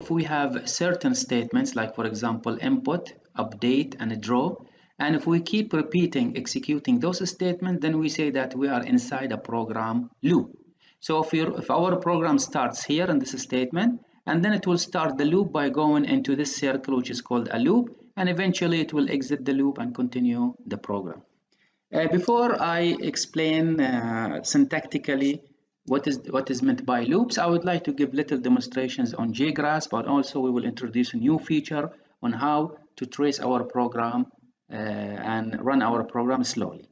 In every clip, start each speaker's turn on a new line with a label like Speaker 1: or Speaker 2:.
Speaker 1: if we have certain statements like, for example, input, update, and draw, and if we keep repeating executing those statements, then we say that we are inside a program loop. So if our program starts here in this statement, and then it will start the loop by going into this circle, which is called a loop, and eventually it will exit the loop and continue the program. Before I explain syntactically what is meant by loops, I would like to give little demonstrations on JGrass, but also we will introduce a new feature on how to trace our program and run our program slowly.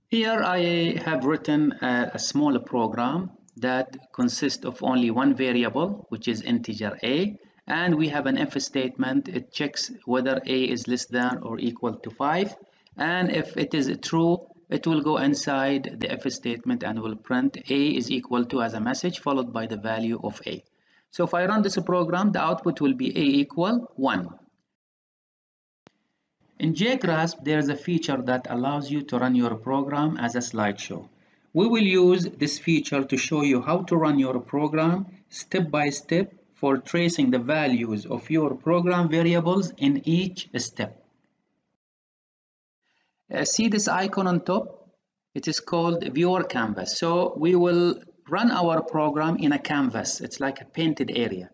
Speaker 1: Here I have written a small program that consists of only one variable, which is integer a, and we have an if statement. It checks whether a is less than or equal to 5, and if it is true, it will go inside the if statement and will print a is equal to as a message followed by the value of a. So if I run this program, the output will be a equal 1. In JGrass, there is a feature that allows you to run your program as a slideshow. We will use this feature to show you how to run your program step by step for tracing the values of your program variables in each step. See this icon on top? It is called Viewer Canvas. So we will run our program in a canvas. It's like a painted area.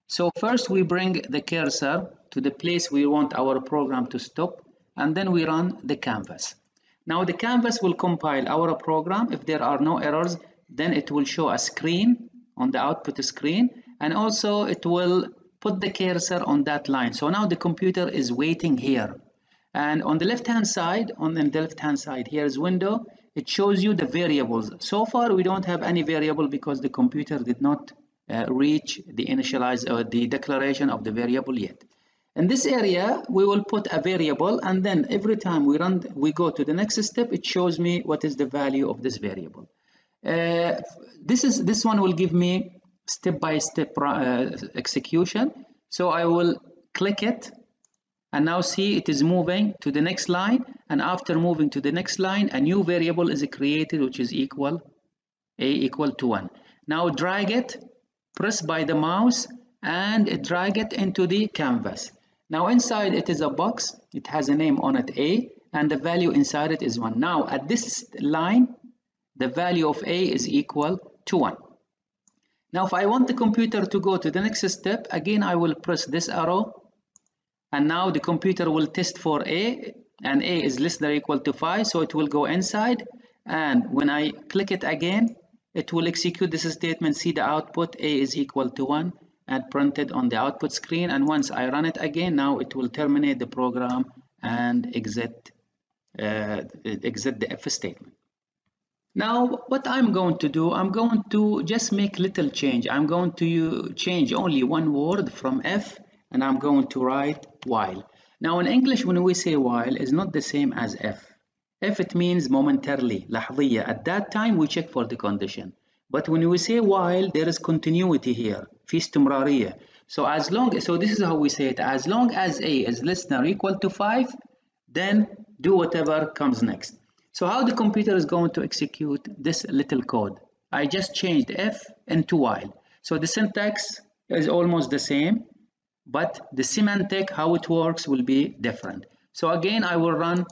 Speaker 1: So first we bring the cursor to the place we want our program to stop, and then we run the canvas. Now the canvas will compile our program. If there are no errors, then it will show a screen on the output screen, and also it will put the cursor on that line. So now the computer is waiting here. And on the left-hand side, here's window. It shows you the variables. So far, we don't have any variable because the computer did not reach the initialize or the declaration of the variable yet. In this area, we will put a variable, and then every time we go to the next step, it shows me what is the value of this variable. This one will give me step-by-step execution. So I will click it. And now see it is moving to the next line, and after moving to the next line, a new variable is created which is equal a equal to 1. Now drag it, press by the mouse, and drag it into the canvas. Now inside it is a box, it has a name on it a, and the value inside it is 1. Now at this line, the value of a is equal to 1. Now if I want the computer to go to the next step, again I will press this arrow, and now the computer will test for a, and a is less than or equal to 5, so it will go inside, and when I click it again, it will execute this statement. See the output, a is equal to 1, and printed on the output screen. And once I run it again, now it will terminate the program and exit the if statement. Now what I'm going to do, I'm going to just make little change. I'm going to change only one word from if, and I'm going to write while. Now in English, when we say while, is not the same as if. If it means momentarily, لحظية. At that time we check for the condition. But when we say while, there is continuity here. في استمرارية. So this is how we say it. As long as a is less than or equal to 5, then do whatever comes next. So how the computer is going to execute this little code? I just changed if into while. So the syntax is almost the same, but the semantic, how it works, will be different. So again, I will run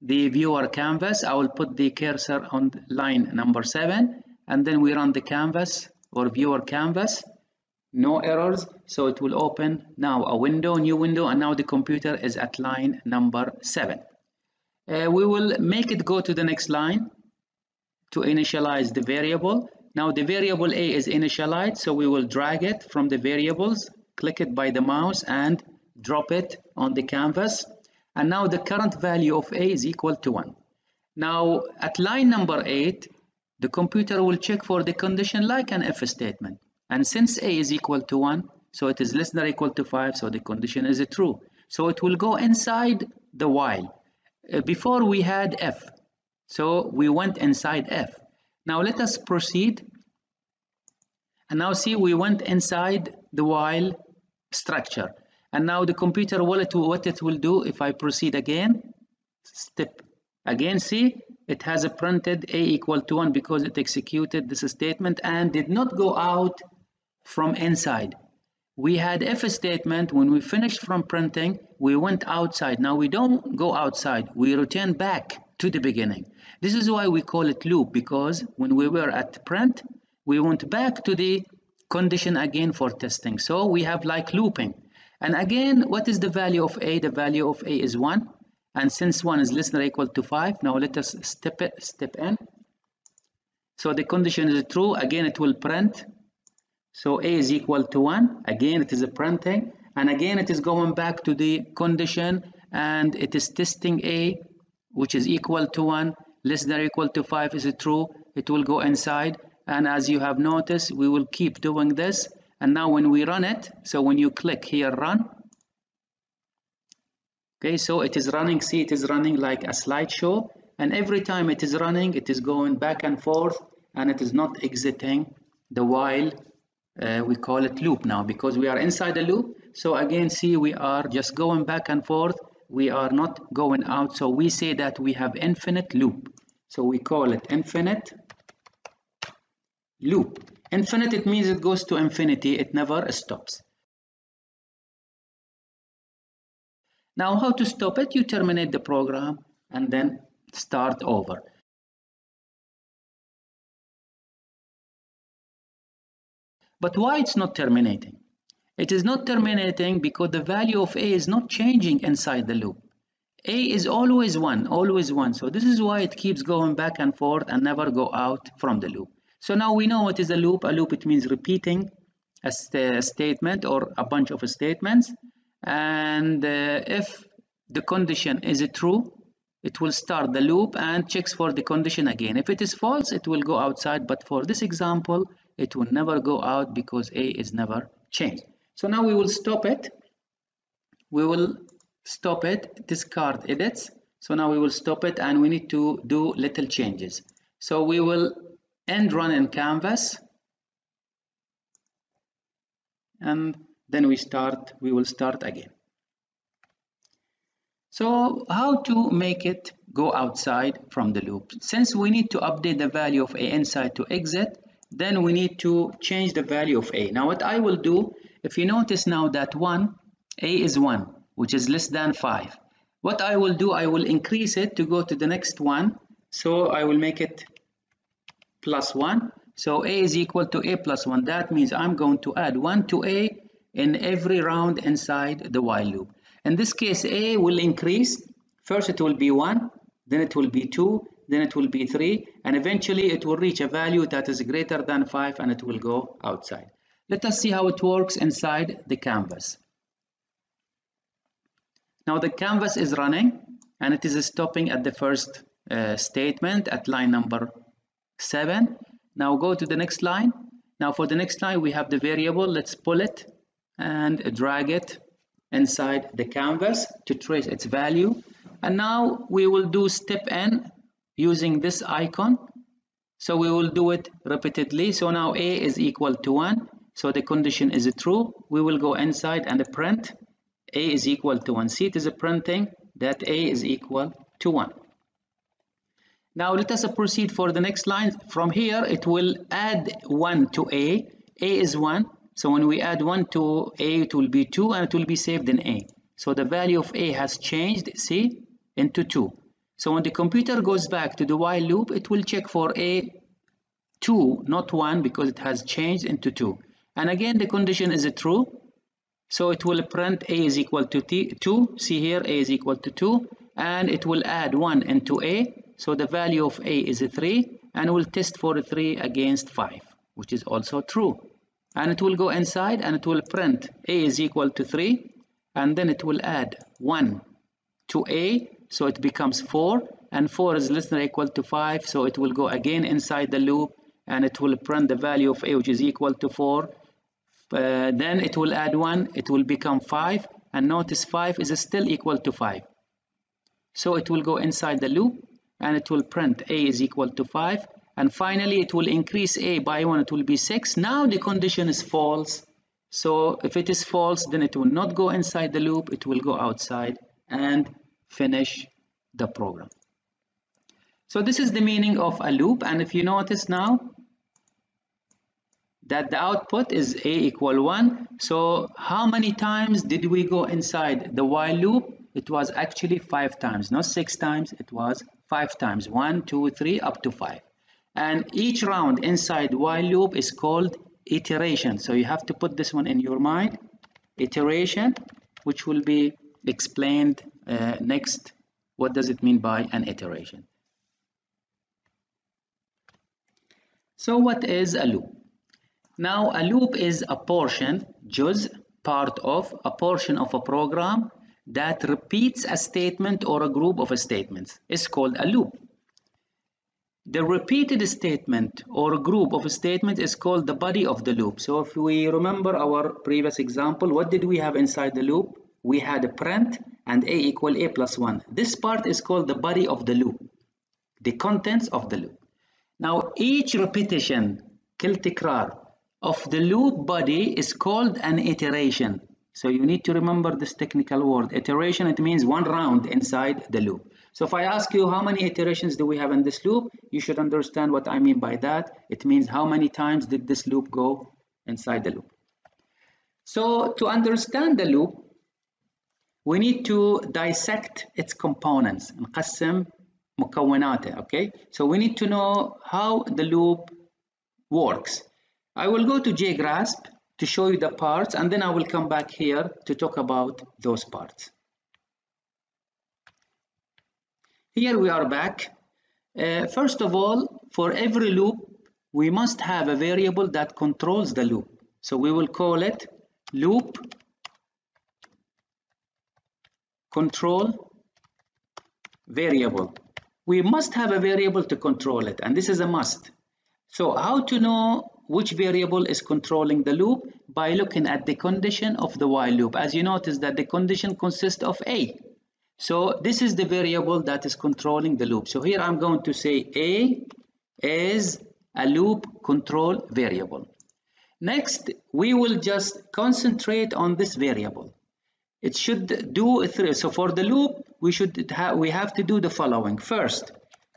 Speaker 1: the viewer canvas. I will put the cursor on line number 7, and then we run the canvas or viewer canvas. No errors, so it will open now a window, new window, and now the computer is at line number 7. We will make it go to the next line to initialize the variable. Now the variable a is initialized, so we will drag it from the variables, click it by the mouse, and drop it on the canvas. And now the current value of a is equal to 1. Now at line number 8, the computer will check for the condition like an if statement. And since a is equal to 1, so it is less than or equal to 5, so the condition is true. So it will go inside the while. Before we had if, so we went inside if. Now let us proceed. And now see, we went inside the while structure. And now the computer what it will do if I proceed again, step again, see, it has printed a equal to 1 because it executed this statement and did not go out from inside. We had if statement. When we finished from printing, we went outside. Now we don't go outside, we return back to the beginning. This is why we call it loop, because when we were at print, we went back to the condition again for testing. So we have like looping. And again, what is the value of A? The value of A is 1. And since 1 is less than or equal to 5, now let us step in. So the condition is true. Again, it will print. So A is equal to 1. Again, it is a printing. And again, it is going back to the condition. And it is testing A, which is equal to 1. Less than or equal to 5 is true. It will go inside. And as you have noticed, we will keep doing this. And now when we run it, so when you click here, run. Okay, so it is running. See, it is running like a slideshow. And every time it is running, it is going back and forth. And it is not exiting the while. We call it loop now because we are inside the loop. So again, see, we are just going back and forth. We are not going out. So we say that we have infinite loop. So we call it infinite loop. Infinite, it means it goes to infinity. It never stops. Now, how to stop it? You terminate the program and then start over. But why it's not terminating? It is not terminating because the value of A is not changing inside the loop. A is always 1, always 1. So this is why it keeps going back and forth and never go out from the loop. So now we know what is a loop. A loop, it means repeating a statement or a bunch of statements. And if the condition is true, it will start the loop and checks for the condition again. If it is false, it will go outside. But for this example, it will never go out because A is never changed. So now we will stop it. We will stop it, discard edits. So now we will stop it and we need to do little changes. So we will end run in canvas. And then we will start again. So how to make it go outside from the loop? Since we need to update the value of A inside to exit, then we need to change the value of A. Now what I will do, if you notice now that A is 1, which is less than 5. What I will do, I will increase it to go to the next one. So I will make it plus 1. So A is equal to A plus 1. That means I'm going to add 1 to A in every round inside the while loop. In this case, A will increase. First it will be 1, then it will be 2, then it will be 3, and eventually it will reach a value that is greater than 5 and it will go outside. Let us see how it works inside the canvas. Now the canvas is running and it is stopping at the first statement at line number 7. Now go to the next line. Now for the next line we have the variable. Let's pull it and drag it inside the canvas to trace its value. And now we will do step n using this icon. So we will do it repeatedly. So now A is equal to 1. So the condition is true. We will go inside and print A is equal to 1. See, it is printing that A is equal to 1. Now let us proceed for the next line. From here, it will add 1 to A. A is 1. So when we add 1 to A, it will be 2 and it will be saved in A. So the value of A has changed, see, into 2. So when the computer goes back to the while loop, it will check for A 2, not 1, because it has changed into 2. And again, the condition is true. So it will print A is equal to 2. See here, A is equal to 2. And it will add 1 into A. So the value of A is 3. And we'll test for 3 against 5, which is also true. And it will go inside and it will print A is equal to 3. And then it will add 1 to A. So it becomes 4. And 4 is less than or equal to 5. So it will go again inside the loop. And it will print the value of A, which is equal to 4. Then it will add 1, it will become 5, and notice 5 is still equal to 5. So it will go inside the loop and it will print A is equal to 5, and finally it will increase A by 1, it will be 6. Now the condition is false. So if it is false, then it will not go inside the loop, it will go outside and finish the program. So this is the meaning of a loop, and if you notice now, that the output is a equal 1. So how many times did we go inside the while loop? It was actually 5 times, not 6 times, it was 5 times. 1, 2, 3, up to 5. And each round inside while loop is called iteration. So you have to put this one in your mind, iteration, which will be explained next. What does it mean by an iteration? So what is a loop? Now a loop is a portion, juz, part of a portion of a program that repeats a statement or a group of statements. It's called a loop. The repeated statement or group of statements is called the body of the loop. So if we remember our previous example, what did we have inside the loop? We had a print and a equal a plus 1. This part is called the body of the loop, the contents of the loop. Now each repetition, كل تكرار, of the loop body is called an iteration. So you need to remember this technical word. Iteration, it means one round inside the loop. So if I ask you how many iterations do we have in this loop, you should understand what I mean by that. It means how many times did this loop go inside the loop. So to understand the loop, we need to dissect its components. نقسم مكوناته, okay? So we need to know how the loop works. I will go to JGrasp to show you the parts, and then I will come back here to talk about those parts. Here we are back. First of all, for every loop, we must have a variable that controls the loop. So we will call it loop control variable. We must have a variable to control it, and this is a must. So how to know which variable is controlling the loop? By looking at the condition of the while loop. As you notice that the condition consists of A. So this is the variable that is controlling the loop. So here I'm going to say A is a loop control variable. Next, we will just concentrate on this variable. It should do three. So for the loop, we have to do the following. First,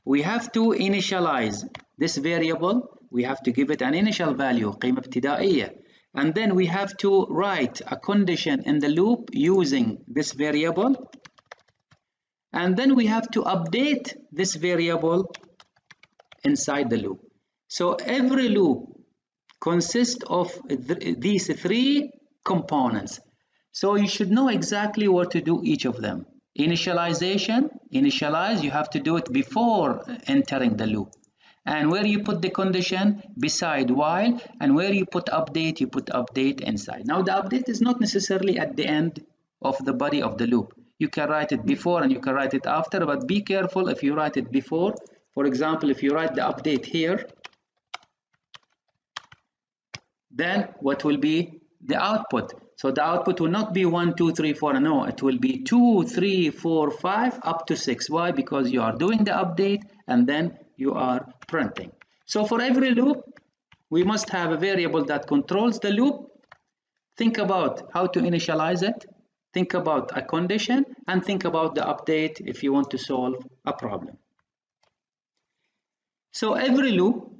Speaker 1: we have to initialize this variable. We have to give it an initial value, قيمة ابتدائية. And then we have to write a condition in the loop using this variable. And then we have to update this variable inside the loop. So every loop consists of these three components. So you should know exactly what to do each of them. Initialization, initialize, you have to do it before entering the loop. And where you put the condition, beside while, and where you put update, you put update inside. Now the update is not necessarily at the end of the body of the loop. You can write it before and you can write it after, but be careful if you write it before. For example, if you write the update here, then what will be the output? So the output will not be 1, 2, 3, 4, no, it will be 2, 3, 4, 5, up to 6. Why? Because you are doing the update and then you are printing. So for every loop, we must have a variable that controls the loop. Think about how to initialize it. Think about a condition and think about the update if you want to solve a problem. So every loop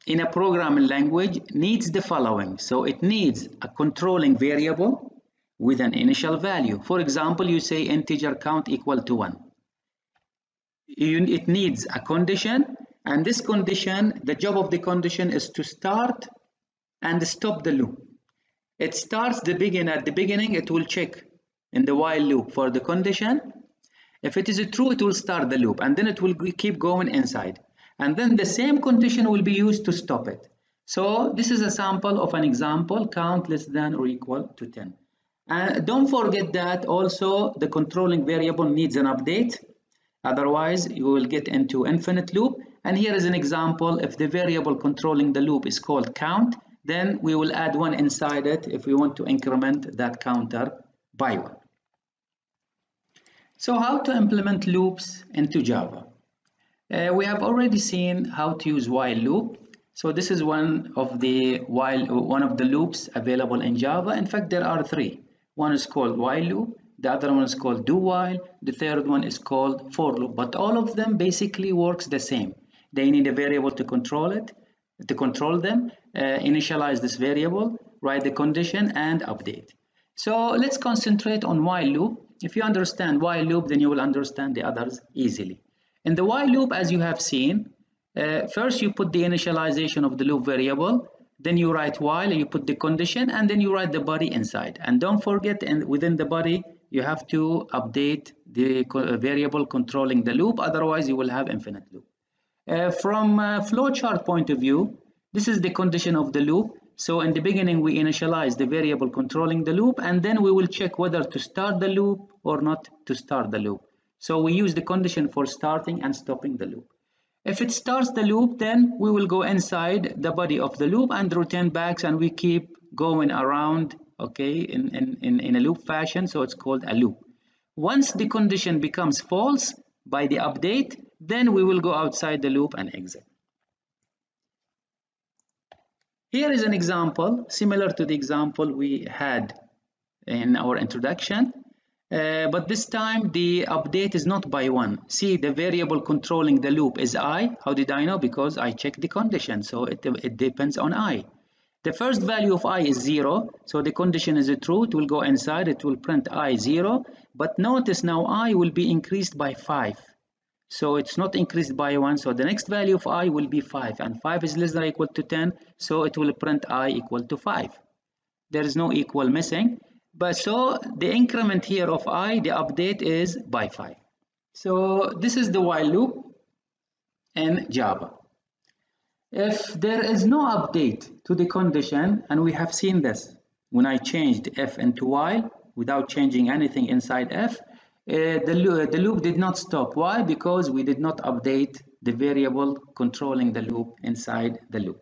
Speaker 1: in a programming language needs the following. So it needs a controlling variable with an initial value. For example, you say integer count equal to 1. It needs a condition, and this condition, the job of the condition is to start and stop the loop. It starts at the beginning, it will check in the while loop for the condition. If it is true, it will start the loop, and then it will keep going inside. And then the same condition will be used to stop it. So this is a sample of an example, count less than or equal to 10. And don't forget that also the controlling variable needs an update. Otherwise, you will get into infinite loop. And here is an example. If the variable controlling the loop is called count, then we will add 1 inside it if we want to increment that counter by 1. So how to implement loops into Java? We have already seen how to use while loop. So this is one of the loops available in Java. In fact, there are 3. One is called while loop, the other one is called do while, the third one is called for loop. But all of them basically works the same. They need a variable to control them, initialize this variable, write the condition, and update. So let's concentrate on while loop. If you understand while loop, then you will understand the others easily. In the while loop, as you have seen, first you put the initialization of the loop variable, then you write while, you put the condition, and then you write the body inside. And don't forget, within the body, you have to update the variable controlling the loop, otherwise you will have infinite loop. From a flowchart point of view, this is the condition of the loop. So in the beginning, we initialize the variable controlling the loop, and then we will check whether to start the loop or not to start the loop. So we use the condition for starting and stopping the loop. If it starts the loop, then we will go inside the body of the loop and return back, and we keep going around, okay, in a loop fashion, so it's called a loop. Once the condition becomes false by the update, then we will go outside the loop and exit. Here is an example similar to the example we had in our introduction, but this time the update is not by 1. See, the variable controlling the loop is I. How did I know? Because I checked the condition, so it depends on I. The first value of I is 0, so the condition is true. It will go inside, it will print I 0, but notice now I will be increased by 5. So it's not increased by 1, so the next value of I will be 5, and 5 is less than or equal to 10, so it will print I equal to 5. There is no equal missing, but so the increment here of I, the update is by 5. So this is the while loop in Java. If there is no update to the condition, and we have seen this when I changed f into while without changing anything inside f, the loop did not stop. Why? Because we did not update the variable controlling the loop inside the loop.